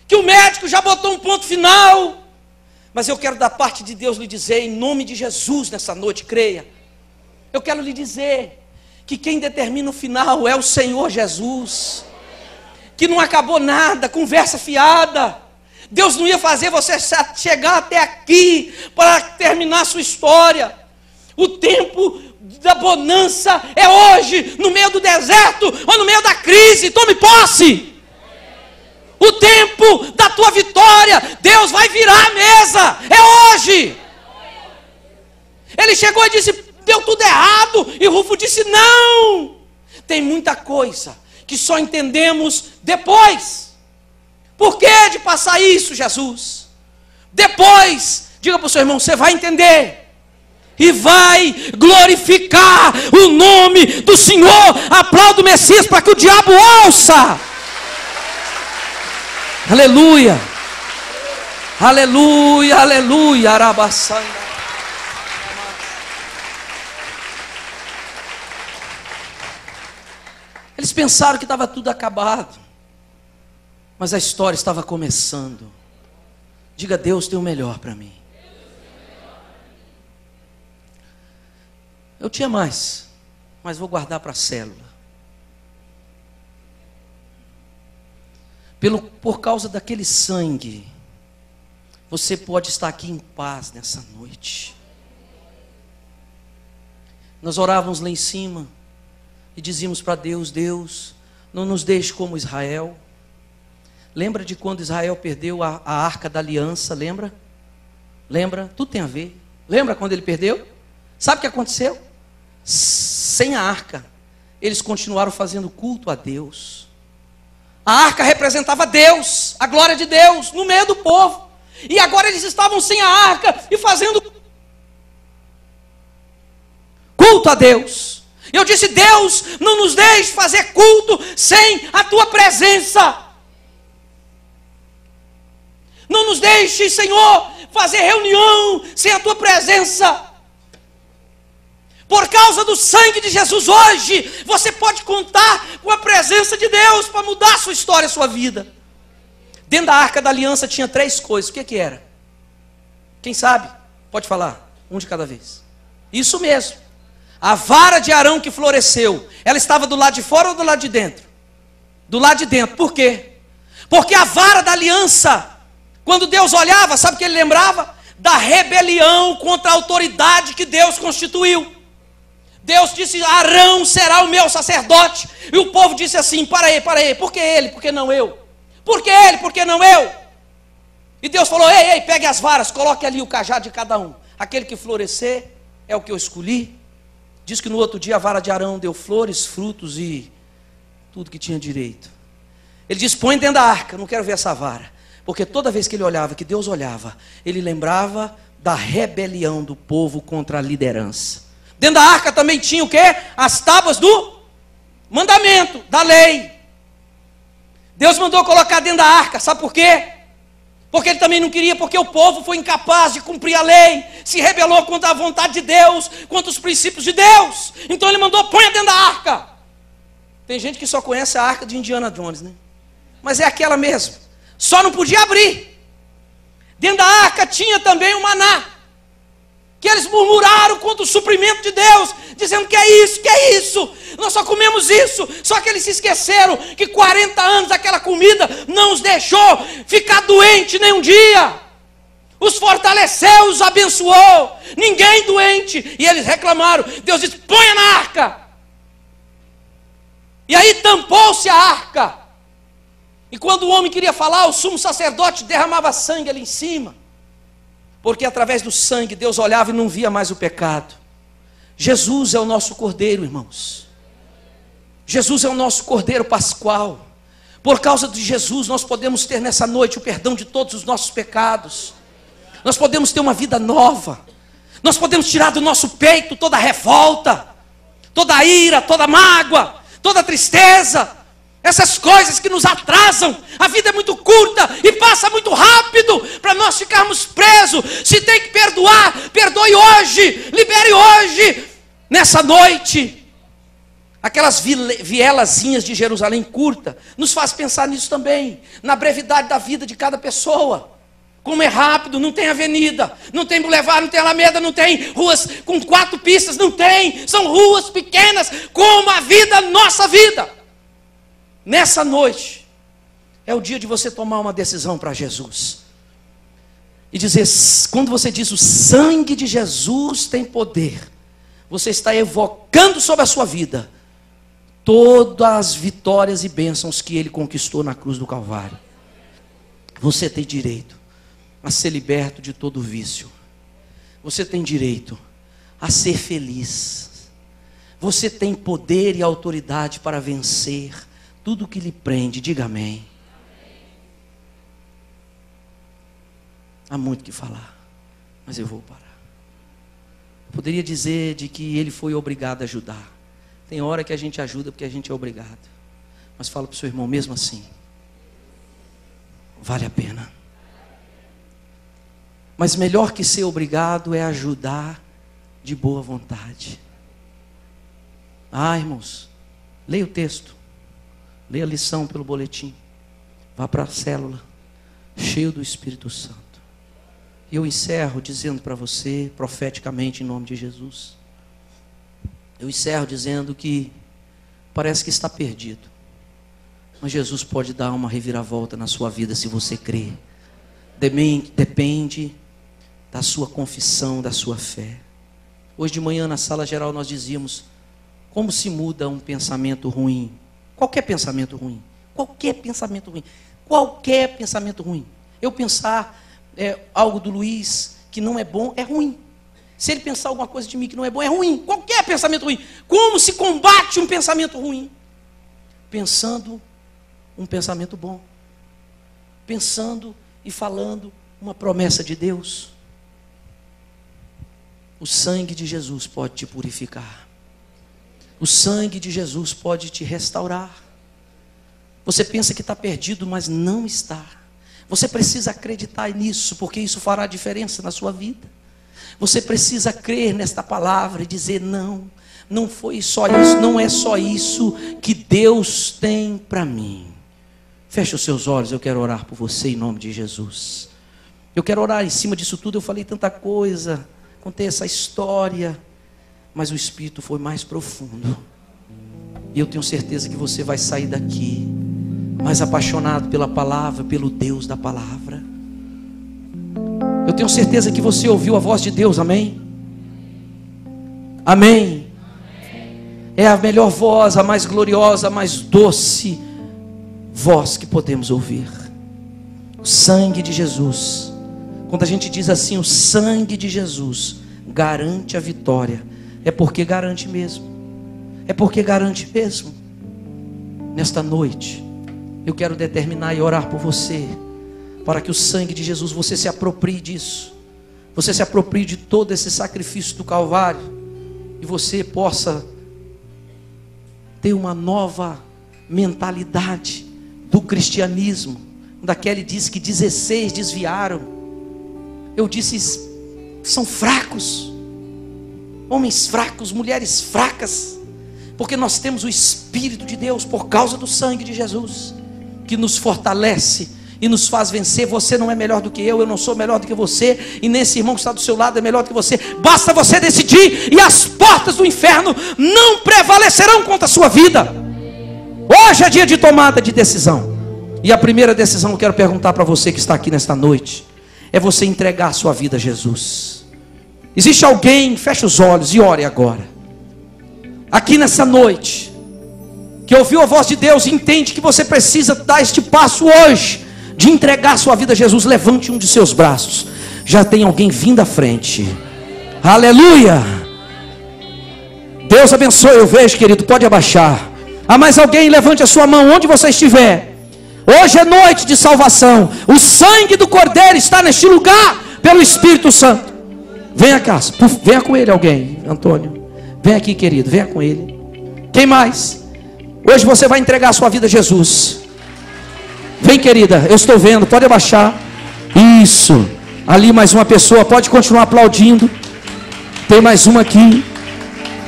que o médico já botou um ponto final. Mas eu quero da parte de Deus lhe dizer, em nome de Jesus nessa noite, creia. Eu quero lhe dizer que quem determina o final é o Senhor Jesus. Que não acabou nada, conversa fiada. Deus não ia fazer você chegar até aqui para terminar a sua história. O tempo da bonança é hoje, no meio do deserto ou no meio da crise. Tome posse. O tempo da tua vitória, Deus vai virar a mesa. É hoje. Ele chegou e disse: deu tudo errado. E Rufo disse: não. Tem muita coisa que só entendemos depois. Por que de passar isso, Jesus? Depois, diga para o seu irmão, você vai entender. E vai glorificar o nome do Senhor. Aplauda o Messias para que o diabo ouça. Aleluia. Aleluia, aleluia. Arabaçanda. Eles pensaram que estava tudo acabado, mas a história estava começando. Diga: Deus tem o melhor para mim. Eu tinha mais, mas vou guardar para a célula. Por causa daquele sangue, você pode estar aqui em paz nessa noite. Nós orávamos lá em cima e dizíamos para Deus: Deus, não nos deixe como Israel. Lembra de quando Israel perdeu a arca da aliança? Lembra? Lembra? Tudo tem a ver. Lembra quando ele perdeu? Sabe o que aconteceu? Sem a arca, eles continuaram fazendo culto a Deus. A arca representava Deus, a glória de Deus, no meio do povo. E agora eles estavam sem a arca e fazendo culto a Deus. Eu disse: Deus, não nos deixe fazer culto sem a tua presença. Não nos deixe, Senhor, fazer reunião sem a tua presença. Por causa do sangue de Jesus hoje, você pode contar com a presença de Deus para mudar a sua história, a sua vida. Dentro da arca da aliança tinha 3 coisas. O que era? Quem sabe? Pode falar, um de cada vez. Isso mesmo. A vara de Arão que floresceu, ela estava do lado de fora ou do lado de dentro? Do lado de dentro. Por quê? Porque a vara da aliança, quando Deus olhava, sabe o que ele lembrava? Da rebelião contra a autoridade que Deus constituiu. Deus disse: Arão será o meu sacerdote. E o povo disse assim: para aí, por que ele, por que não eu? Por que ele, por que não eu? E Deus falou: ei, pegue as varas, coloque ali o cajado de cada um. Aquele que florescer é o que eu escolhi. Diz que no outro dia a vara de Arão deu flores, frutos e tudo que tinha direito. Ele disse: põe dentro da arca, não quero ver essa vara. Porque toda vez que ele olhava, que Deus olhava, ele lembrava da rebelião do povo contra a liderança. Dentro da arca também tinha o quê? As tábuas do mandamento, da lei. Deus mandou colocar dentro da arca, sabe por quê? Porque ele também não queria, porque o povo foi incapaz de cumprir a lei, se rebelou contra a vontade de Deus, contra os princípios de Deus. Então ele mandou: põe dentro da arca. Tem gente que só conhece a arca de Indiana Jones, né? Mas é aquela mesmo. Só não podia abrir. Dentro da arca tinha também o maná. que eles murmuraram contra o suprimento de Deus, dizendo que é isso, nós só comemos isso. Só que eles se esqueceram que 40 anos aquela comida não os deixou ficar doente nem um dia. Os fortaleceu, os abençoou, ninguém doente. E eles reclamaram, Deus disse, ponha na arca. E aí tampou-se a arca. E quando o homem queria falar, o sumo sacerdote derramava sangue ali em cima. Porque através do sangue Deus olhava e não via mais o pecado. Jesus é o nosso cordeiro, irmãos. Jesus é o nosso cordeiro pascual. Por causa de Jesus nós podemos ter nessa noite o perdão de todos os nossos pecados. Nós podemos ter uma vida nova. Nós podemos tirar do nosso peito toda a revolta, toda a ira, toda a mágoa, toda a tristeza, essas coisas que nos atrasam. A vida é muito curta e passa muito rápido para nós ficarmos presos. Se tem que perdoar, perdoe hoje, libere hoje, nessa noite. Aquelas vielazinhas de Jerusalém curta nos faz pensar nisso também, na brevidade da vida de cada pessoa. Como é rápido, não tem avenida, não tem bulevar, não tem alameda, não tem ruas com 4 pistas, não tem, são ruas pequenas, como a vida, nossa vida. Nessa noite, é o dia de você tomar uma decisão para Jesus. E dizer, quando você diz o sangue de Jesus tem poder, você está evocando sobre a sua vida todas as vitórias e bênçãos que Ele conquistou na cruz do Calvário. Você tem direito a ser liberto de todo vício. Você tem direito a ser feliz. Você tem poder e autoridade para vencer tudo que lhe prende. Diga amém. Há muito o que falar, mas eu vou parar. Poderia dizer de que ele foi obrigado a ajudar. Tem hora que a gente ajuda porque a gente é obrigado. Mas fala para o seu irmão, mesmo assim, vale a pena. Mas melhor que ser obrigado é ajudar de boa vontade. Irmãos, leia o texto, leia a lição pelo boletim, vá para a célula, cheio do Espírito Santo. E eu encerro dizendo para você, profeticamente em nome de Jesus, eu encerro dizendo que parece que está perdido, mas Jesus pode dar uma reviravolta na sua vida se você crer. Depende da sua confissão, da sua fé. Hoje de manhã na sala geral nós dizíamos, como se muda um pensamento ruim? Qualquer pensamento ruim. Qualquer pensamento ruim. Qualquer pensamento ruim. Eu pensar algo do Luiz que não é bom, é ruim. Se ele pensar alguma coisa de mim que não é bom, é ruim. Qualquer pensamento ruim. Como se combate um pensamento ruim? Pensando um pensamento bom. Pensando e falando uma promessa de Deus. O sangue de Jesus pode te purificar. O sangue de Jesus pode te restaurar. Você pensa que está perdido, mas não está. Você precisa acreditar nisso, porque isso fará diferença na sua vida. Você precisa crer nesta palavra e dizer, não foi só isso, não é só isso que Deus tem para mim. Feche os seus olhos, eu quero orar por você em nome de Jesus. Eu quero orar em cima disso tudo, eu falei tanta coisa, contei essa história, mas o Espírito foi mais profundo. E eu tenho certeza que você vai sair daqui mais apaixonado pela palavra, pelo Deus da palavra. Eu tenho certeza que você ouviu a voz de Deus, amém? Amém. É a melhor voz, a mais gloriosa, a mais doce voz que podemos ouvir. O sangue de Jesus. Quando a gente diz assim, o sangue de Jesus garante a vitória, é porque garante mesmo. É porque garante mesmo. Nesta noite, eu quero determinar e orar por você, para que o sangue de Jesus, você se aproprie disso. Você se aproprie de todo esse sacrifício do Calvário, e você possa ter uma nova mentalidade do cristianismo. Daquele diz que 16 desviaram. Eu disse, são fracos, homens fracos, mulheres fracas, porque nós temos o Espírito de Deus por causa do sangue de Jesus, que nos fortalece e nos faz vencer. Você não é melhor do que eu não sou melhor do que você, e nesse irmão que está do seu lado é melhor do que você. Basta você decidir, e as portas do inferno não prevalecerão contra a sua vida. Hoje é dia de tomada de decisão. E a primeira decisão que eu quero perguntar para você que está aqui nesta noite é você entregar a sua vida a Jesus. Existe alguém, feche os olhos e ore agora, aqui nessa noite, que ouviu a voz de Deus e entende que você precisa dar este passo hoje, de entregar a sua vida a Jesus. Levante um de seus braços. Já tem alguém vindo à frente. Aleluia. Deus abençoe, eu vejo, querido, pode abaixar. Há mais alguém? Levante a sua mão onde você estiver. Hoje é noite de salvação. O sangue do Cordeiro está neste lugar, pelo Espírito Santo. Venha cá, venha com ele alguém, Antônio. Vem aqui, querido, venha com ele. Quem mais? Hoje você vai entregar a sua vida a Jesus. Vem, querida, eu estou vendo, pode abaixar. Isso, ali mais uma pessoa, pode continuar aplaudindo. Tem mais uma aqui.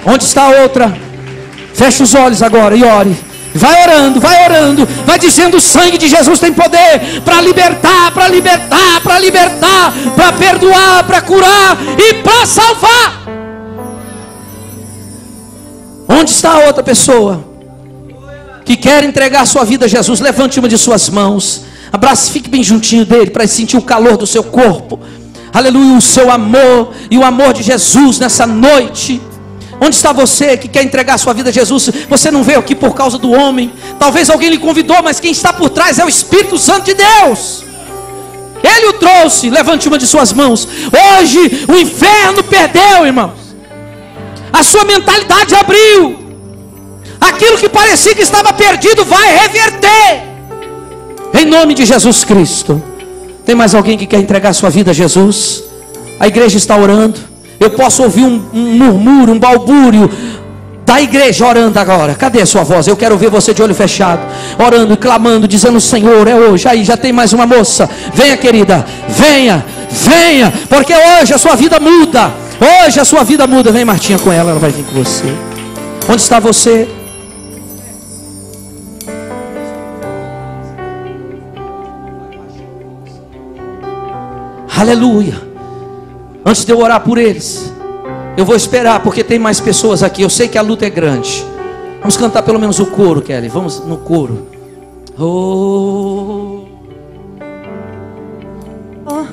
Onde está a outra? Feche os olhos agora e ore. Vai orando, vai dizendo: o sangue de Jesus tem poder para libertar, para libertar, para libertar, para perdoar, para curar e para salvar. Onde está a outra pessoa que quer entregar a sua vida a Jesus? Levante uma de suas mãos, abrace, fique bem juntinho dele, para sentir o calor do seu corpo. Aleluia, o seu amor e o amor de Jesus nessa noite. Onde está você que quer entregar a sua vida a Jesus? Você não veio aqui por causa do homem. Talvez alguém lhe convidou, mas quem está por trás é o Espírito Santo de Deus. Ele o trouxe. Levante uma de suas mãos. Hoje o inferno perdeu, irmãos. A sua mentalidade abriu. Aquilo que parecia que estava perdido vai reverter, em nome de Jesus Cristo. Tem mais alguém que quer entregar a sua vida a Jesus? A igreja está orando. Eu posso ouvir um murmúrio, um balbúrio da igreja orando agora. Cadê a sua voz? Eu quero ver você de olho fechado, orando, clamando, dizendo: Senhor, é hoje. Aí já tem mais uma moça. Venha, querida, venha, porque hoje a sua vida muda. Hoje a sua vida muda. Vem, Martinha, com ela vai vir com você. Onde está você? Aleluia. Antes de eu orar por eles, eu vou esperar, porque tem mais pessoas aqui. Eu sei que a luta é grande. Vamos cantar pelo menos o coro, Kelly. Vamos no coro. Oh. Oh.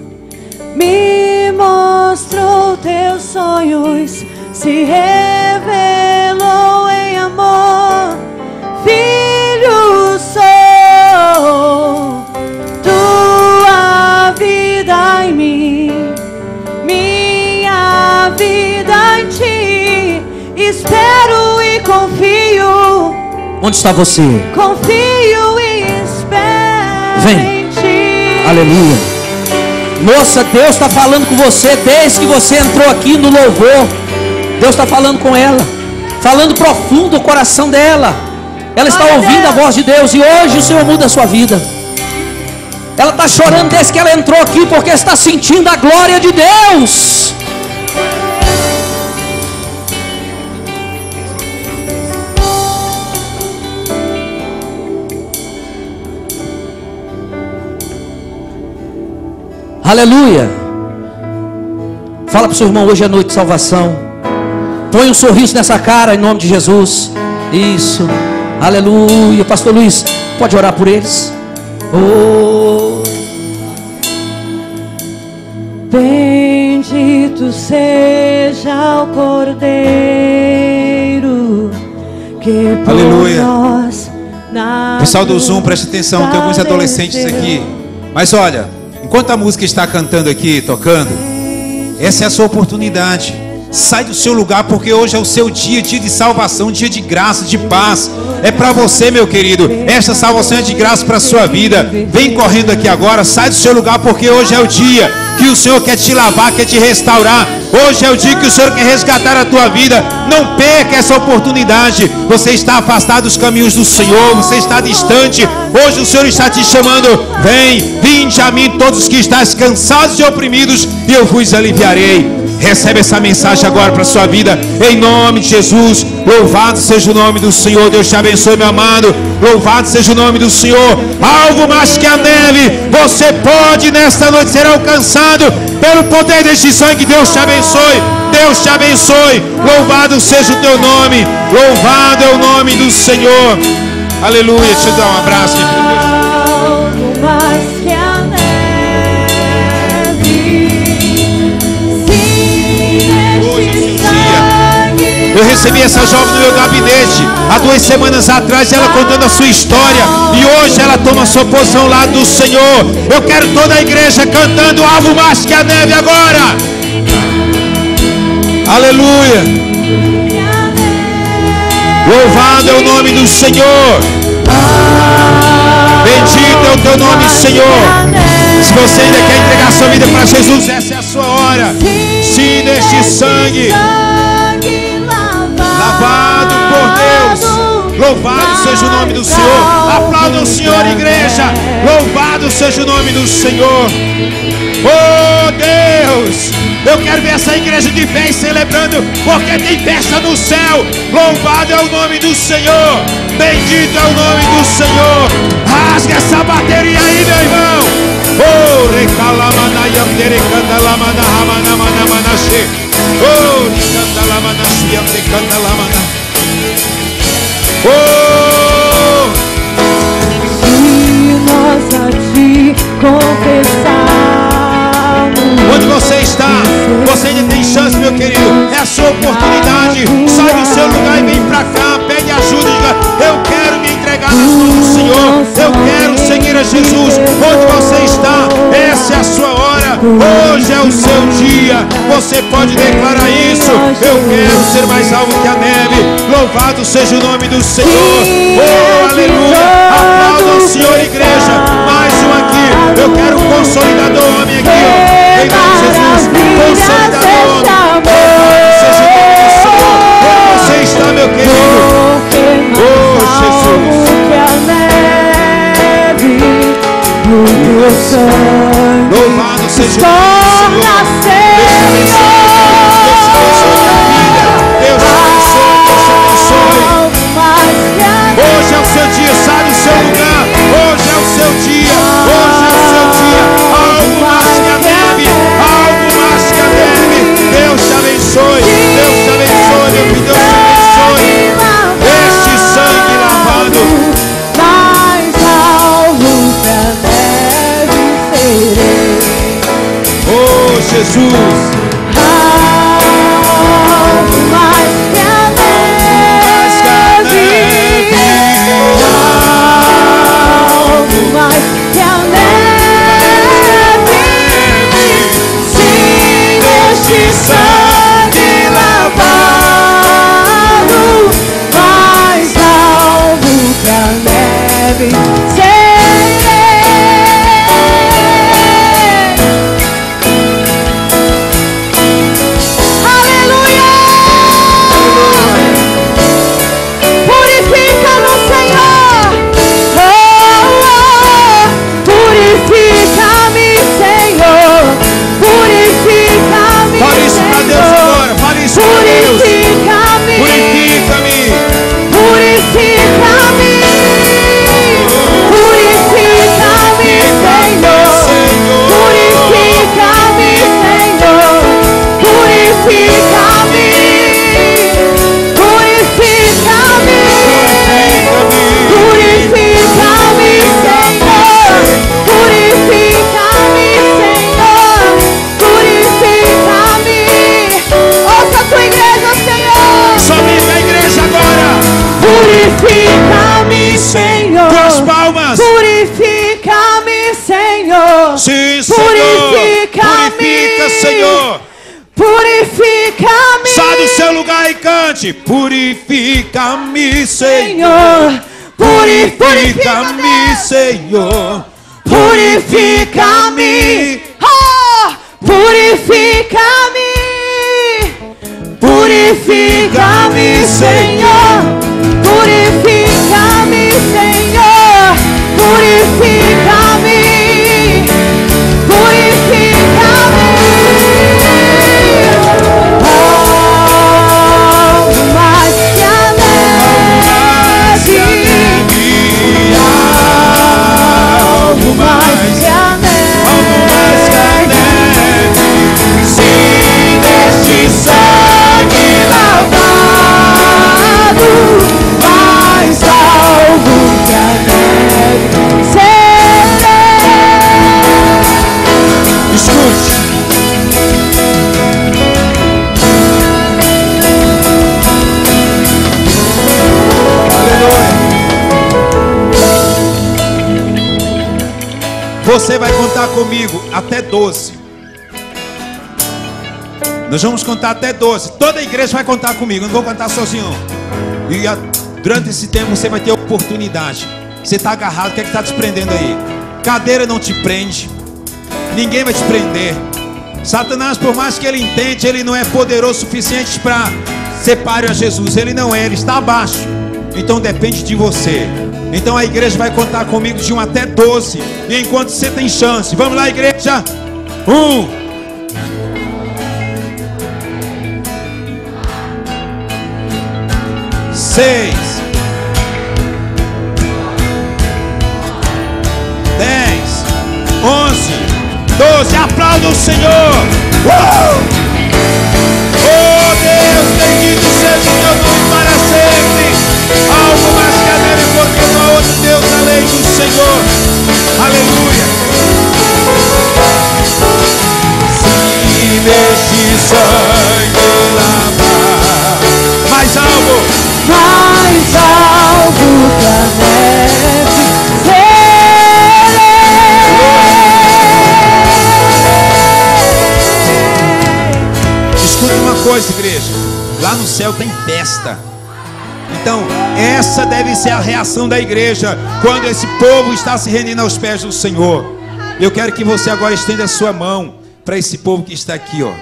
Me mostrou teus sonhos, se revelou em amor. Filho sou, tua vida em mim, minha vida em ti. Espero e confio. Onde está você? Confio e espero em ti. Aleluia. Moça, Deus está falando com você desde que você entrou aqui no louvor. Deus está falando com ela, falando profundo o coração dela. Ela está ouvindo a voz de Deus, e hoje o Senhor muda a sua vida. Ela está chorando desde que ela entrou aqui, porque está sentindo a glória de Deus. Aleluia. Fala para o seu irmão: hoje é noite de salvação. Põe um sorriso nessa cara em nome de Jesus. Isso. Aleluia. Pastor Luiz, pode orar por eles? Oh. Bendito seja o Cordeiro que por Aleluia. nós. Pessoal do Zoom, preste atenção, tem alguns adolescentes aqui. Mas olha, enquanto a música está cantando aqui, tocando, essa é a sua oportunidade. Sai do seu lugar, porque hoje é o seu dia, dia de salvação, dia de graça, de paz. É para você, meu querido. Esta salvação é de graça para a sua vida. Vem correndo aqui agora, sai do seu lugar, porque hoje é o dia que o Senhor quer te lavar, quer te restaurar. Hoje é o dia que o Senhor quer resgatar a tua vida. Não perca essa oportunidade. Você está afastado dos caminhos do Senhor, você está distante. Hoje o Senhor está te chamando. Vem, vinde a mim todos que estáis cansados e oprimidos, e eu vos aliviarei. Recebe essa mensagem agora para a sua vida, em nome de Jesus. Louvado seja o nome do Senhor. Deus te abençoe, meu amado. Louvado seja o nome do Senhor. Algo mais que a neve, você pode nesta noite ser alcançado pelo poder deste sangue. Deus te abençoe. Deus te abençoe. Louvado seja o teu nome. Louvado é o nome do Senhor. Aleluia. Deixa eu dar um abraço, minha filha. Algo mais que a neve. Eu recebi essa jovem no meu gabinete há 2 semanas atrás, ela contando a sua história, e hoje ela toma sua posição lá do Senhor. Eu quero toda a igreja cantando algo mais que a neve agora. Aleluia. Louvado é o nome do Senhor. Bendito é o teu nome, Senhor. Se você ainda quer entregar sua vida para Jesus, essa é a sua hora. Sim, neste sangue lavado por Deus. Louvado seja o nome do Senhor. Aplauda o Senhor, igreja. Louvado seja o nome do Senhor. Oh Deus, eu quero ver essa igreja de pé e celebrando, porque tem festa no céu. Louvado é o nome do Senhor. Bendito é o nome do Senhor. Rasga essa bateria aí, meu irmão. Oh, recalamana yamdere candalamana ramana mana manashe. Oh, candalamana yamde candalamana. Oh, Se nós a te confessar. onde você está, você ainda tem chance, meu querido. É a sua oportunidade. Sai do seu lugar e vem pra cá. Pede ajuda e diga: eu quero me entregar nas mãos do Senhor. Eu quero seguir a Jesus. Onde você está, essa é a sua hora. Hoje é o seu dia. Você pode declarar isso. Eu quero ser mais alvo que a neve. Louvado seja o nome do Senhor. Oh, aleluia. Aplauda o Senhor, igreja. Mais um aqui. Eu quero um consolidador, homem aqui, ó. Em nome de Jesus, consolidador. Louvado seja o nome do Senhor. Onde você está, meu querido? Oh, Jesus. Louvado seja o nome do Senhor. Deus te abençoe a vida. Deus te abençoe, Deus te abençoe. Hoje é o seu dia, sai do seu lugar. Hoje é o seu dia, hoje é o seu dia. Algo mais que a neve, algo mais que a neve. Deus te abençoe, Deus te abençoe, meu filho, Deus te abençoe. Este sangue lavado. Mais alvo que a neve serei. Oh, Jesus. Algo mais que a neve. Algo mais que a neve. Sim, neste sangue lavado. Mais alvo que a neve serei. Aleluia! Purifica-nos, Senhor. Oh, oh. Purifica-me, Senhor. Purifica-me, Fale isso pra Deus Senhor. agora, fale isso pra Deus. Purifica-me. Purifica-me. Purifica-me. Purifica-me, Senhor. Purifica-me, Senhor. Purifica-me. Purifica-me. Purifica-me, Senhor. Purifica-me, Senhor. Purifica-me. Ouça a tua igreja, Senhor. Somente a igreja agora. Purifica-me, Senhor. Duas palmas. Purifica-me, Senhor. Sim, Senhor. Purifica-me. Purifica, Senhor. Purifica-me, Sai do seu lugar e cante. Purifica-me, Senhor. Senhor. Purifica-me, Purifica-me, Senhor. Purifica-me. Oh, purifica-me. Purifica-me, Senhor. Purifica-me, Senhor. Purifica-me. Purifica-me. Você vai contar comigo até 12. Nós vamos contar até 12. Toda a igreja vai contar comigo. Eu não vou cantar sozinho. E durante esse tempo você vai ter oportunidade. Você está agarrado, o que é que está te prendendo aí? Cadeira não te prende. Ninguém vai te prender. Satanás, por mais que ele entende, ele não é poderoso o suficiente para separar a Jesus. Ele não é, ele está abaixo. Então depende de você. Então a igreja vai contar comigo de 1 até 12. E enquanto você tem chance, vamos lá, igreja. 1. 6, 10, 11, 12. Aplauda o Senhor. Oh Deus, bendito seja o teu nome para sempre. Algo mais que a neve, porque não há outro Deus além do Senhor. Aleluia. Se neste sangue lavar, mais algo. Mais algo da neve. Escuta uma coisa, igreja. Lá no céu tem festa. Então, essa deve ser a reação da igreja quando esse povo está se rendendo aos pés do Senhor. Eu quero que você agora estenda a sua mão para esse povo que está aqui, ó.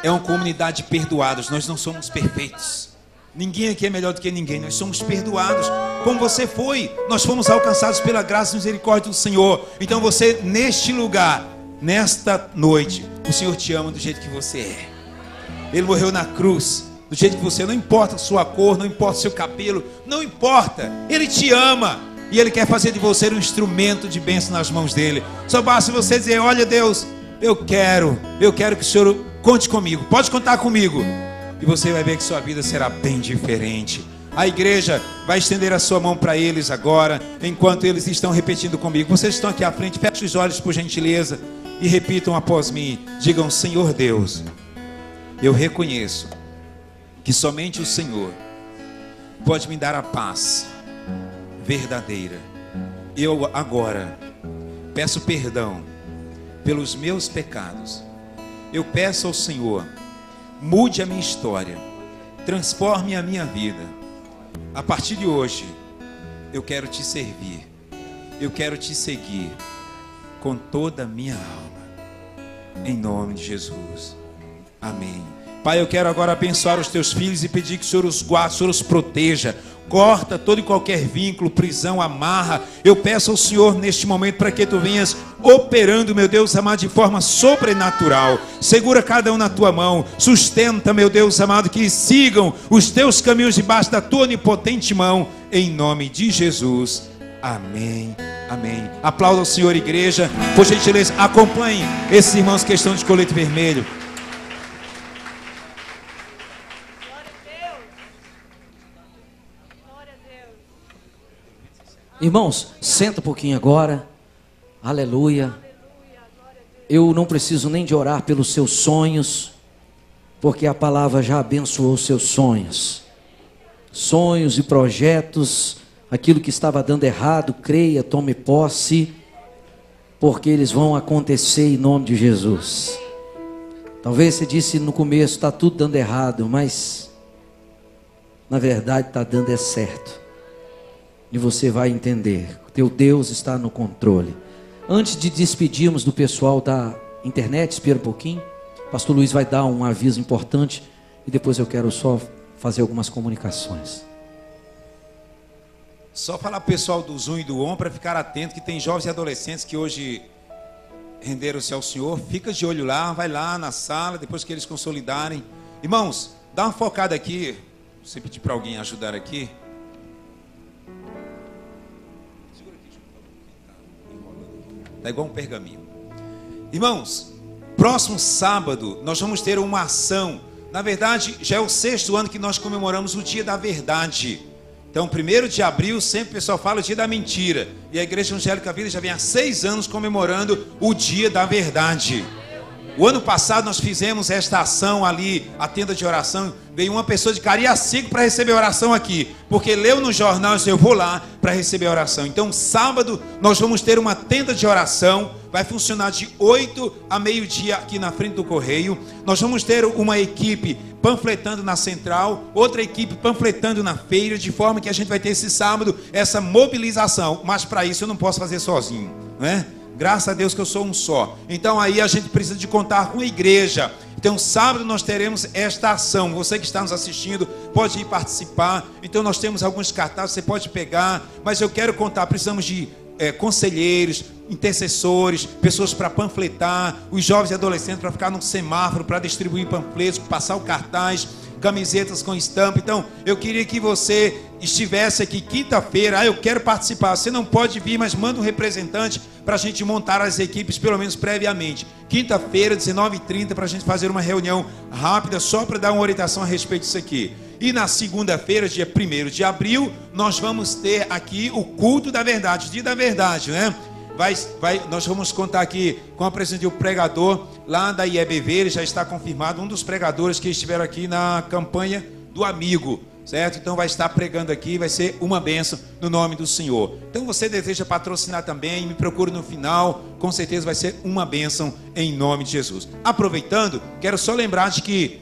É uma comunidade de perdoados. Nós não somos perfeitos. Ninguém aqui é melhor do que ninguém. Nós somos perdoados. Como você foi, nós fomos alcançados pela graça e misericórdia do Senhor. Então você, neste lugar, nesta noite, o Senhor te ama do jeito que você é. Ele morreu na cruz do jeito que você é. Não importa a sua cor, não importa o seu cabelo, não importa. Ele te ama. E Ele quer fazer de você um instrumento de bênção nas mãos dEle. Só basta você dizer: olha Deus, eu quero que o Senhor conte comigo. Pode contar comigo. E você vai ver que sua vida será bem diferente. A igreja vai estender a sua mão para eles agora, enquanto eles estão repetindo comigo. Vocês estão aqui à frente, fechem os olhos por gentileza e repitam após mim. Digam: Senhor Deus, eu reconheço que somente o Senhor pode me dar a paz verdadeira. Eu agora peço perdão pelos meus pecados. Eu peço ao Senhor, mude a minha história, transforme a minha vida. A partir de hoje, eu quero te servir, eu quero te seguir com toda a minha alma, em nome de Jesus, amém. Pai, eu quero agora abençoar os teus filhos e pedir que o Senhor os guarde, o Senhor os proteja. Corta todo e qualquer vínculo, prisão, amarra. Eu peço ao Senhor neste momento para que tu venhas operando, meu Deus amado, de forma sobrenatural. Segura cada um na tua mão. Sustenta, meu Deus amado, que sigam os teus caminhos debaixo da tua onipotente mão. Em nome de Jesus. Amém. Amém. Aplauda o Senhor, igreja. Por gentileza, acompanhe esses irmãos que estão de colete vermelho. Irmãos, senta um pouquinho agora. Aleluia. Eu não preciso nem de orar pelos seus sonhos, porque a palavra já abençoou os seus sonhos. Sonhos e projetos, aquilo que estava dando errado, creia, tome posse, porque eles vão acontecer em nome de Jesus. Talvez você disse no começo: está tudo dando errado, mas na verdade está dando certo. E você vai entender, teu Deus está no controle. Antes de despedirmos do pessoal da internet, espera um pouquinho. Pastor Luiz vai dar um aviso importante e depois eu quero só fazer algumas comunicações. Só falar pro pessoal do Zoom e do ON para ficar atento, que tem jovens e adolescentes que hoje renderam-se ao Senhor. Fica de olho lá, vai lá na sala, depois que eles consolidarem. Irmãos, dá uma focada aqui. Você pedir para alguém ajudar aqui. Está igual um pergaminho. Irmãos, próximo sábado nós vamos ter uma ação. Na verdade, já é o 6º ano que nós comemoramos o Dia da Verdade. Então, 1º de abril, sempre o pessoal fala o Dia da Mentira. E a Igreja Evangélica Vida já vem há 6 anos comemorando o Dia da Verdade. O ano passado nós fizemos esta ação ali, a tenda de oração. Veio uma pessoa de Cariacica para receber oração aqui, porque leu no jornal, eu vou lá para receber oração. Então sábado nós vamos ter uma tenda de oração, vai funcionar de 8 a meio-dia aqui na frente do Correio. Nós vamos ter uma equipe panfletando na central, outra equipe panfletando na feira, de forma que a gente vai ter esse sábado essa mobilização. Mas para isso eu não posso fazer sozinho, né? Graças a Deus que eu sou um só. Então aí a gente precisa de contar com a igreja. Então sábado nós teremos esta ação. Você que está nos assistindo pode ir participar. Então nós temos alguns cartazes, você pode pegar. Mas eu quero contar, precisamos de conselheiros, intercessores, pessoas para panfletar, os jovens e adolescentes para ficar no semáforo, para distribuir panfletos, passar o cartaz, camisetas com estampa. Então eu queria que você estivesse aqui quinta-feira. Eu quero participar. Você não pode vir, mas manda um representante para a gente montar as equipes, pelo menos previamente. Quinta-feira, 19h30, para a gente fazer uma reunião rápida, só para dar uma orientação a respeito disso aqui. E na segunda-feira, dia 1º de abril, nós vamos ter aqui o culto da verdade, o dia da verdade, né? Nós vamos contar aqui com a presença de um pregador lá da IEBV, ele já está confirmado, um dos pregadores que estiveram aqui na campanha do amigo, certo? Então vai estar pregando aqui, vai ser uma bênção no nome do Senhor. Então você deseja patrocinar também, me procure no final, com certeza vai ser uma bênção em nome de Jesus. Aproveitando, quero só lembrar de que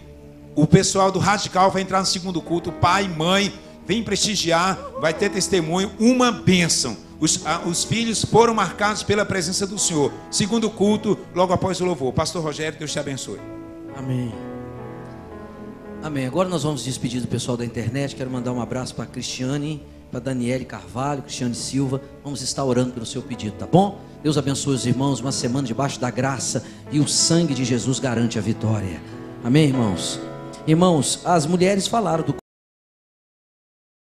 o pessoal do Radical vai entrar no segundo culto, pai e mãe, vem prestigiar, vai ter testemunho, uma bênção. Os filhos foram marcados pela presença do Senhor. Segundo culto, logo após o louvor. Pastor Rogério, Deus te abençoe. Amém. Amém. Agora nós vamos despedir do pessoal da internet. Quero mandar um abraço para a Cristiane, para Daniele Carvalho, Cristiane Silva. Vamos estar orando pelo seu pedido, tá bom? Deus abençoe os irmãos. Uma semana debaixo da graça, e o sangue de Jesus garante a vitória. Amém, irmãos? Irmãos, as mulheres falaram do